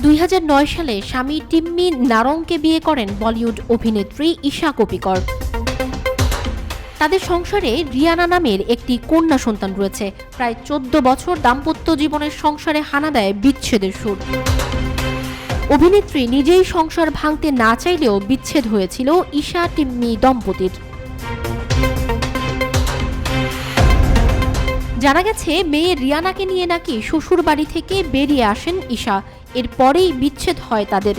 2009 সালে স্বামী টিম্মি নারংকে বিয়ে করেন বলিউড অভিনেত্রী ঈশা কোপিকর। তাদের সংসারে রিয়ানা নামের একটি কন্যা সন্তান রয়েছে। প্রায় 14 বছর দাম্পত্য জীবনের সংসারে হানা দেয় বিচ্ছেদের সুর। অভিনেত্রী নিজেই সংসার ভাঙতে না চাইলেও বিচ্ছেদ হয়েছিল ঈশা টিম্মি দম্পতির। জানা গেছে মেয়ে রিয়ানাকে নিয়ে নাকি শ্বশুর বাড়ি থেকে বেরিয়ে আসেন ঈশা, এরপরেই বিচ্ছেদ হয় তাদের।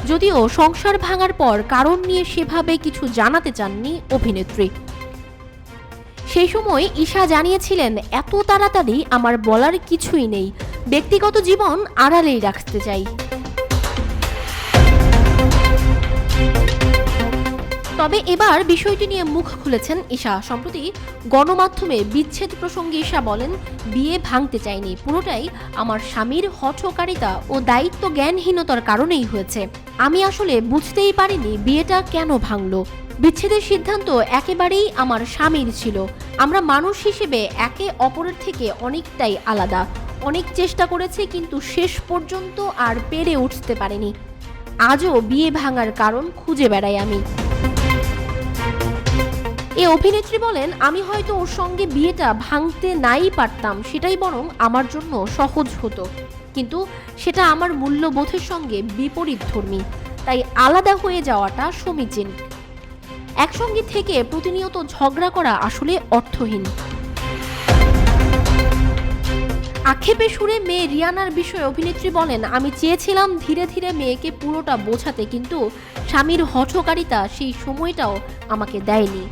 যদিও সংসার ভাঙার পর কারণ নিয়ে সেভাবে কিছু জানাতে চাননি অভিনেত্রী। সেই সময় ঈশা জানিয়েছিলেন, এত তাড়াতাড়ি আমার বলার কিছুই নেই, ব্যক্তিগত জীবন আড়ালেই রাখতে চাই। তবে এবার বিষয়টি নিয়ে মুখ খুলেছেন ঈশা। সম্প্রতি গণমাধ্যমে বিচ্ছেদ প্রসঙ্গে ঈশা বলেন, বিয়ে ভাঙতে চাইনি, পুরোটাই আমার স্বামীর হঠকারিতা ও দায়িত্ব জ্ঞানহীনতার কারণেই হয়েছে। আমি আসলে বুঝতেই পারিনি বিয়েটা কেন ভাঙলো। বিচ্ছেদের সিদ্ধান্ত একেবারেই আমার স্বামীর ছিল। আমরা মানুষ হিসেবে একে অপরের থেকে অনেকটাই আলাদা। অনেক চেষ্টা করেছি, কিন্তু শেষ পর্যন্ত আর পেরে উঠতে পারিনি। আজও বিয়ে ভাঙার কারণ খুঁজে বেড়াই আমি। এই অভিনেত্রী বলেন, আমি হয়তো ওর সঙ্গে বিয়েটা ভাঙতে নাই পারতাম, সেটাই বরং আমার জন্য সহজ হতো, কিন্তু সেটা আমার মূল্যবোধের সঙ্গে বিপরীতধর্মী, তাই আলাদা হয়ে যাওয়াটা সমীচীন। একসঙ্গে থেকে প্রতিনিয়ত ঝগড়া করা আসলে অর্থহীন। আক্ষেপে সুরে মেয়ে রিয়ানার বিষয়ে অভিনেত্রী বলেন, আমি চেয়েছিলাম ধীরে ধীরে মেয়েকে পুরোটা বোঝাতে, কিন্তু স্বামীর হঠকারিতা সেই সময়টাও আমাকে দেয়নি।